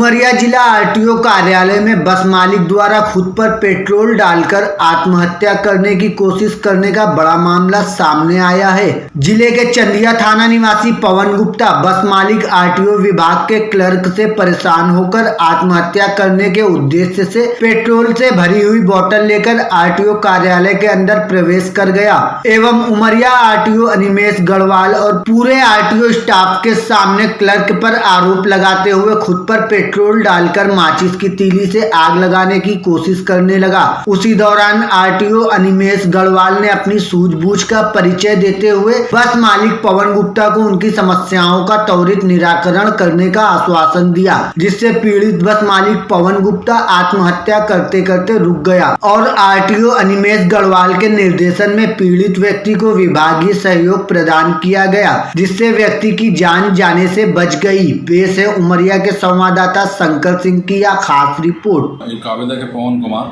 उमरिया जिला आरटीओ कार्यालय में बस मालिक द्वारा खुद पर पेट्रोल डालकर आत्महत्या करने की कोशिश करने का बड़ा मामला सामने आया है। जिले के चंदिया थाना निवासी पवन गुप्ता बस मालिक आरटीओ विभाग के क्लर्क से परेशान होकर आत्महत्या करने के उद्देश्य से पेट्रोल से भरी हुई बोतल लेकर आरटीओ कार्यालय के अंदर प्रवेश कर गया एवं उमरिया आरटीओ अनिमेष गढ़वाल और पूरे आरटीओ स्टाफ के सामने क्लर्क पर आरोप लगाते हुए खुद पर पेट्रोल डालकर माचिस की तीली से आग लगाने की कोशिश करने लगा। उसी दौरान आरटीओ अनिमेष गढ़वाल ने अपनी सूझबूझ का परिचय देते हुए बस मालिक पवन गुप्ता को उनकी समस्याओं का त्वरित निराकरण करने का आश्वासन दिया, जिससे पीड़ित बस मालिक पवन गुप्ता आत्महत्या करते करते रुक गया और आरटीओ अनिमेष गढ़वाल के निर्देशन में पीड़ित व्यक्ति को विभागीय सहयोग प्रदान किया गया, जिससे व्यक्ति की जान जाने से बच गई। पेश है उमरिया के संवाददाता शंकर सिंह की यह खास रिपोर्ट। एक आवेदक है पवन कुमार,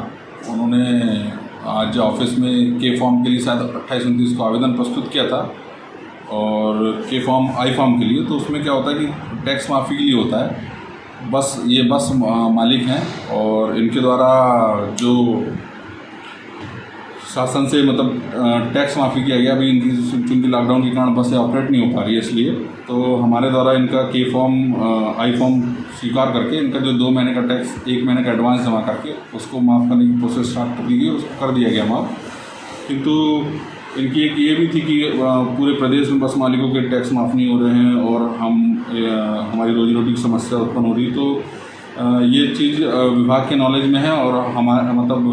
उन्होंने आज ऑफिस में के फॉर्म के लिए शायद 28-29 को आवेदन प्रस्तुत किया था और के फॉर्म आई फॉर्म के लिए। तो उसमें क्या होता है कि टैक्स माफ़ी के लिए होता है। ये बस मालिक हैं और इनके द्वारा जो शासन से मतलब टैक्स माफ़ी किया गया। अभी इनकी चूँकि लॉकडाउन के कारण बसें ऑपरेट नहीं हो पा रही है, इसलिए तो हमारे द्वारा इनका के फॉर्म आई फॉर्म स्वीकार करके इनका जो 2 महीने का टैक्स 1 महीने का एडवांस जमा करके उसको माफ़ करने की प्रोसेस स्टार्ट कर दी गई, उसको कर दिया गया माफ़। किंतु इनकी एक ये भी थी कि पूरे प्रदेश में बस मालिकों के टैक्स माफ़ नहीं हो रहे हैं और हमारी रोजी रोटी की समस्या उत्पन्न हो रही। तो ये चीज़ विभाग के नॉलेज में है और हमारा मतलब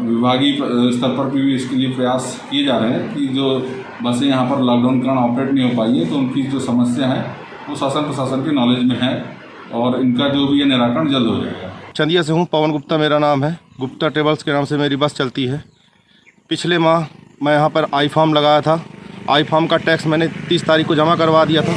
विभागीय स्तर पर भी इसके लिए प्रयास किए जा रहे हैं कि जो बसें यहाँ पर लॉकडाउन के कारण ऑपरेट नहीं हो पाई है तो उनकी जो समस्या है वो शासन प्रशासन के नॉलेज में है और इनका जो भी है निराकरण जल्द हो जाएगा। चंदिया से हूँ, पवन गुप्ता मेरा नाम है। गुप्ता ट्रेवल्स के नाम से मेरी बस चलती है। पिछले माह मैं यहाँ पर आई फॉर्म लगाया था। आई फॉर्म का टैक्स मैंने 30 तारीख को जमा करवा दिया था।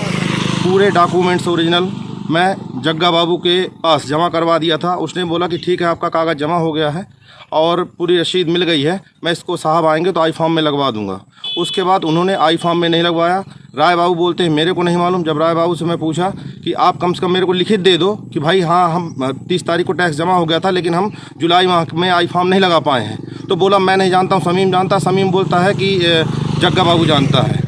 पूरे डॉक्यूमेंट्स ओरिजिनल मैं जग्गा बाबू के पास जमा करवा दिया था। उसने बोला कि ठीक है, आपका कागज़ जमा हो गया है और पूरी रसीद मिल गई है, मैं इसको साहब आएंगे तो आई फॉर्म में लगवा दूंगा। उसके बाद उन्होंने आई फॉर्म में नहीं लगवाया। राय बाबू बोलते हैं मेरे को नहीं मालूम। जब राय बाबू से मैं पूछा कि आप कम से कम मेरे को लिखित दे दो कि भाई हाँ, हम 30 तारीख को टैक्स जमा हो गया था लेकिन हम जुलाई माह में आई फॉर्म नहीं लगा पाए हैं, तो बोला मैं नहीं जानता हूँ, समीम जानता। समीम बोलता है कि जग्गा बाबू जानता है।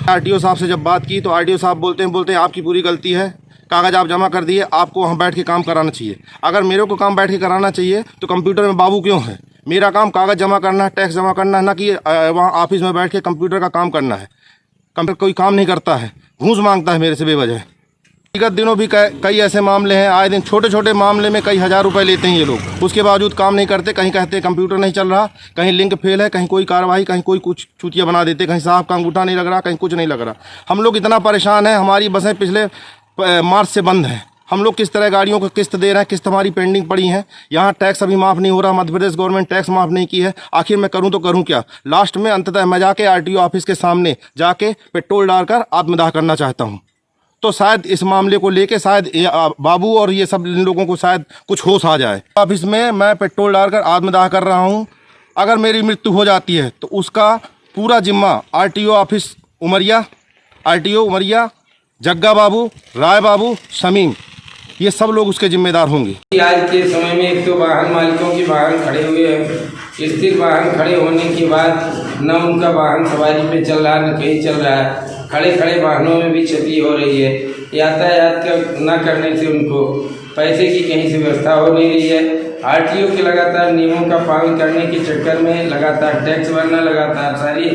आरटीओ साहब से जब बात की तो आरटीओ साहब बोलते हैं आपकी पूरी गलती है, कागज़ आप जमा कर दिए, आपको वहाँ बैठ के काम कराना चाहिए। अगर मेरे को काम बैठ के कराना चाहिए तो कंप्यूटर में बाबू क्यों है? मेरा काम कागज़ जमा करना है, टैक्स जमा करना है, ना कि वहाँ ऑफिस में बैठ के कंप्यूटर का काम करना है। कंप्यूटर कोई काम नहीं करता है, घूस मांगता है मेरे से बेवजह। विगत दिनों भी कई ऐसे मामले हैं, आए दिन छोटे छोटे मामले में कई हज़ार रुपए लेते हैं ये लोग, उसके बावजूद काम नहीं करते। कहीं कहते हैं कंप्यूटर नहीं चल रहा, कहीं लिंक फेल है, कहीं कोई कार्रवाई, कहीं कोई कुछ चूतिया बना देते, कहीं साहब का अंगूठा नहीं लग रहा, कहीं कुछ नहीं लग रहा। हम लोग इतना परेशान हैं, हमारी बसें पिछले मार्च से बंद हैं। हम लोग किस तरह गाड़ियों को किस्त दे रहे हैं, किस्त हमारी पेंडिंग पड़ी है। यहाँ टैक्स अभी माफ़ नहीं हो रहा, मध्य प्रदेश गवर्नमेंट टैक्स माफ़ नहीं की है। आखिर मैं करूँ तो करूँ क्या? लास्ट में अंततः मैं जाके आरटीओ ऑफिस के सामने जाके पेट्रोल डालकर आत्मदाह करना चाहता हूँ। तो शायद इस मामले को लेके शायद बाबू और ये सब लोगों को शायद कुछ होश आ जाए। ऑफिस में मैं पेट्रोल डालकर आत्मदाह कर रहा हूँ। अगर मेरी मृत्यु हो जाती है तो उसका पूरा जिम्मा RTO office Umaria, RTO Umaria, Jagga बाबू, राय बाबू, समीम, ये सब लोग उसके जिम्मेदार होंगे। आज के समय में एक तो वाहन मालिकों के वाहन खड़े हुए हैं। स्थिर वाहन खड़े होने के बाद न उनका वाहन सवारी पे चल रहा न कहीं चल रहा है। खड़े खड़े वाहनों में भी क्षति हो रही है। यातायात का न करने से उनको पैसे की कहीं से व्यवस्था हो नहीं रही है। आरटीओ के लगातार नियमों का पालन करने के चक्कर में लगातार टैक्स भरना, लगातार सारी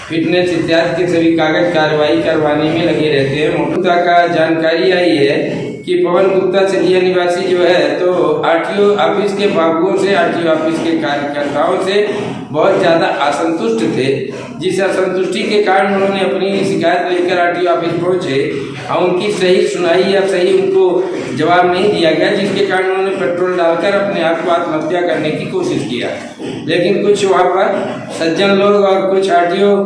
फिटनेस इत्यादि के सभी कागज कार्रवाई करवाने में लगे रहते हैं। मुख्यता का जानकारी आई है कि पवन गुप्ता चंदिया निवासी जो है तो आरटीओ ऑफिस के बाबुओं से, आरटीओ ऑफिस के कार्यकर्ताओं से बहुत ज़्यादा असंतुष्ट थे, जिस असंतुष्टि के कारण उन्होंने अपनी शिकायत लेकर आरटीओ ऑफिस पहुंचे और उनकी सही सुनाई या सही उनको जवाब नहीं दिया गया, जिसके कारण उन्होंने पेट्रोल डालकर अपने आप को आत्महत्या करने की कोशिश किया। लेकिन कुछ वहाँ पर सज्जन लोग और कुछ आरटीओ,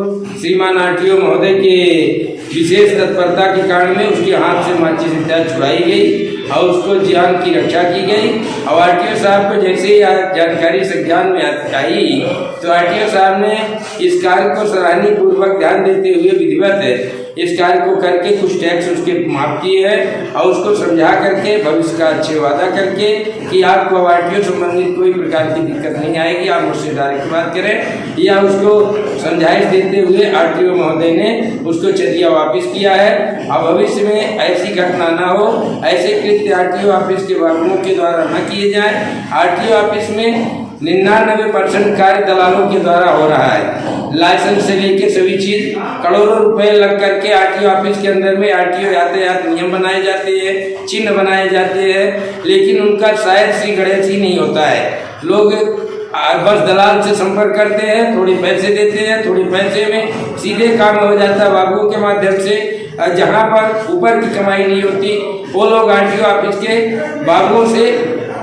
श्रीमान आरटीओ महोदय के विशेष तत्परता के कारण में उसके हाथ से माचिस इत्यादि छुड़ाई गई और उसको जान की रक्षा की गई। और आरटीओ साहब को जैसे ही जानकारी संज्ञान में आई तो आरटीओ साहब ने इस कार्य को सराहनीय पूर्वक ध्यान देते हुए विधिवत इस कार्य को करके कुछ टैक्स उसके माफ किए हैं और उसको समझा करके भविष्य का अच्छे वादा करके कि आपको अब आरटीओ संबंधित कोई प्रकार की दिक्कत नहीं आएगी, आप मुझसे डायरेक्ट बात करें, या उसको समझाइश देते हुए आरटीओ महोदय ने उसको चंदिया वापस किया है। अब भविष्य में ऐसी घटना ना हो, ऐसे कृत्य आरटीओ ऑफिस के वाहनों के द्वारा न किए जाए। आरटीओ ऑफिस में 99% कार्य दलालों के द्वारा हो रहा है। लाइसेंस से लेके सभी चीज करोड़ों रुपए लग करके आरटीओ ऑफिस के अंदर में आरटीओ यातायात नियम बनाए जाते हैं, चिन्ह बनाए जाते हैं, लेकिन उनका शायद सी गणेश ही नहीं होता है। लोग बस दलाल से संपर्क करते हैं, थोड़ी पैसे देते हैं, थोड़ी पैसे में सीधे काम हो जाता है बाबुओं के माध्यम से। जहाँ पर ऊपर की कमाई नहीं होती, वो लोग आरटीओ ऑफिस के बाबुओं से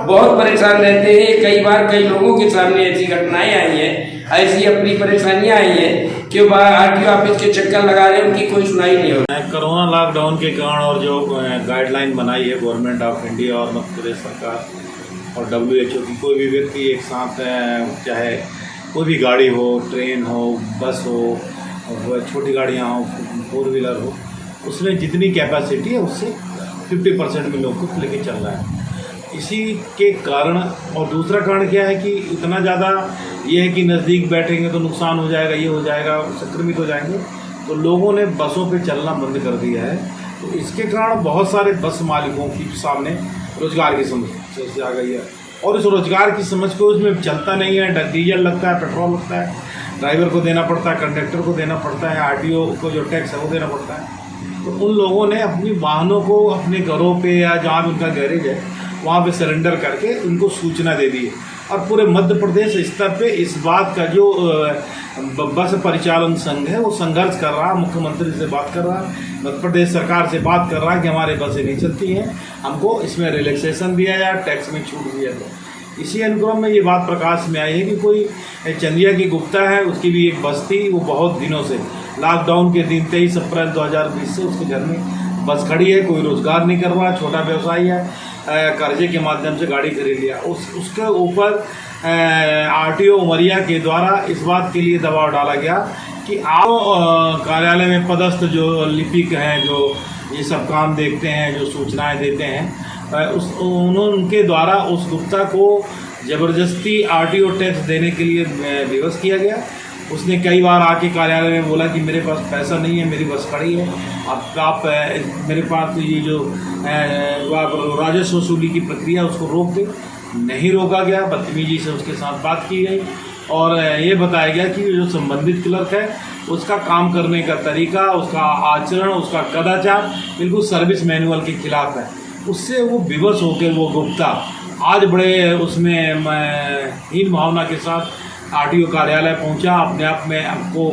बहुत परेशान रहते हैं। कई बार कई लोगों के सामने ऐसी घटनाएं आई हैं, ऐसी अपनी परेशानियां आई हैं कि आरटीओ ऑफिस के चक्कर लगा रहे हैं, उनकी कोई सुनाई नहीं हो रही। कोरोना लॉकडाउन के कारण और जो गाइडलाइन बनाई है गवर्नमेंट ऑफ इंडिया और मध्य प्रदेश सरकार और WHO की, कोई भी व्यक्ति एक साथ चाहे कोई भी गाड़ी हो, ट्रेन हो, बस हो, छोटी गाड़ियाँ हो, 4 व्हीलर हो, उसमें जितनी कैपेसिटी है उससे 50% में लोग को लेके चल रहा है। इसी के कारण, और दूसरा कारण क्या है कि इतना ज़्यादा ये है कि नज़दीक बैठेंगे तो नुकसान हो जाएगा, ये हो जाएगा, संक्रमित हो जाएंगे, तो लोगों ने बसों पे चलना बंद कर दिया है। तो इसके कारण बहुत सारे बस मालिकों की सामने रोजगार की समस्या आ गई है, और इस रोजगार की समझ को उसमें चलता नहीं है, डीजल लगता है, पेट्रोल लगता है, ड्राइवर को देना पड़ता है, कंडक्टर को देना पड़ता है, आरटीओ को जो टैक्स है वो देना पड़ता है। तो उन लोगों ने अपनी वाहनों को अपने घरों पे या जहाँ भी उनका गैरेज है वहाँ पे सरेंडर करके उनको सूचना दे दी है। और पूरे मध्य प्रदेश स्तर पे इस बात का जो बस परिचालन संघ है वो संघर्ष कर रहा है, मुख्यमंत्री से बात कर रहा है, मध्य प्रदेश सरकार से बात कर रहा है कि हमारे बसें नहीं चलती हैं, हमको इसमें रिलैक्सेशन दिया जाए, टैक्स में छूट दिया जाए। इसी अनुक्रम में ये बात प्रकाश में आई है कि कोई चंदिया की गुप्ता है, उसकी भी एक बस थी, वो बहुत दिनों से लॉकडाउन के दिन 23 अप्रैल 2020 से उसके घर में बस खड़ी है, कोई रोजगार नहीं कर रहा, छोटा व्यवसायी है, कर्जे के माध्यम से गाड़ी खरीद लिया। उसके ऊपर आरटीओ उमरिया के द्वारा इस बात के लिए दबाव डाला गया कि आप कार्यालय में पदस्थ जो लिपिक हैं, जो ये सब काम देखते हैं, जो सूचनाएं देते हैं, उनके द्वारा उस गुप्ता को ज़बरदस्ती आरटीओ टैक्स देने के लिए विवश किया गया। उसने कई बार आके कार्यालय में बोला कि मेरे पास पैसा नहीं है, मेरी बस खड़ी है, आप मेरे पास ये जो राजस्व वसूली की प्रक्रिया उसको रोक दे। नहीं रोका गया, बदतमीजी से उसके साथ बात की गई और ये बताया गया कि जो संबंधित क्लर्क है उसका काम करने का तरीका, उसका आचरण, उसका कदाचार बिल्कुल सर्विस मैनुअल के खिलाफ है। उससे वो विवश होकर वो गुप्ता आज बड़े उसमें हीन भावना के साथ आरटीओ कार्यालय पहुंचा, अपने आप में आपको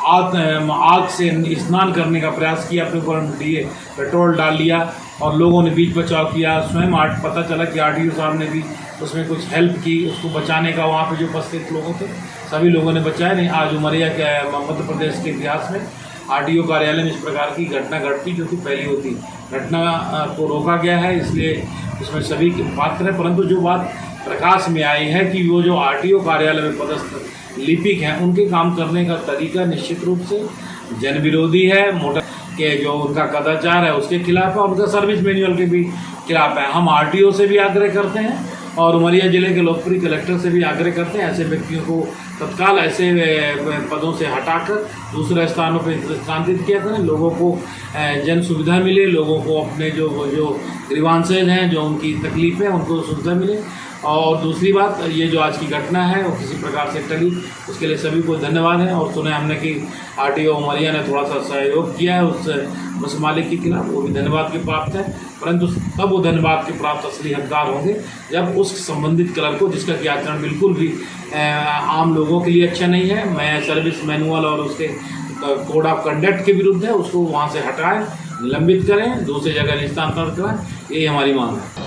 आग से स्नान करने का प्रयास किया, अपने ऊपर दिए पेट्रोल डाल लिया और लोगों ने बीच बचाव किया। स्वयं पता चला कि आरटीओ साहब ने भी उसमें कुछ हेल्प की, उसको बचाने का। वहाँ पे जो उपस्थित लोगों थे सभी लोगों ने बचाया। नहीं, आज उमरिया के मध्य प्रदेश के इतिहास में आरटीओ कार्यालय में इस प्रकार की घटना घटती जो कि पहली होती। घटना को रोका गया है, इसलिए इसमें सभी पात्र हैं। परंतु जो बात प्रकाश में आई है कि वो जो आरटीओ कार्यालय में पदस्थ लिपिक हैं उनके काम करने का तरीका निश्चित रूप से जन विरोधी है, मोटर के जो उनका कदाचार है उसके खिलाफ है, उनका सर्विस मैनुअल के भी खिलाफ है। हम आरटीओ से भी आग्रह करते हैं और उमरिया जिले के लोकप्रिय कलेक्टर से भी आग्रह करते हैं ऐसे व्यक्तियों को तत्काल ऐसे पदों से हटाकर दूसरे स्थानों पर स्थानांतरित किया करें। लोगों को जन सुविधा मिले, लोगों को अपने जो ग्रीवांसेज हैं, जो उनकी तकलीफ़ें हैं, उनको सुविधा मिले। और दूसरी बात, ये जो आज की घटना है वो किसी प्रकार से टली, उसके लिए सभी को धन्यवाद है। और सुने हमने कि आरटीओ उमरिया ने थोड़ा सा सहयोग किया है उस बस मालिक के खिलाफ, वो भी धन्यवाद के प्राप्त है। परंतु तब वो धन्यवाद के प्राप्त असली हकदार होंगे जब उस संबंधित क्लर्क को, जिसका कि आचरण बिल्कुल भी आम लोगों के लिए अच्छा नहीं है, मैं सर्विस मैनुअल और उसके कोड ऑफ कंडक्ट के विरुद्ध है, उसको वहाँ से हटाएं, निलंबित करें, दूसरी जगह स्थानांतरित करें, यही हमारी मांग है।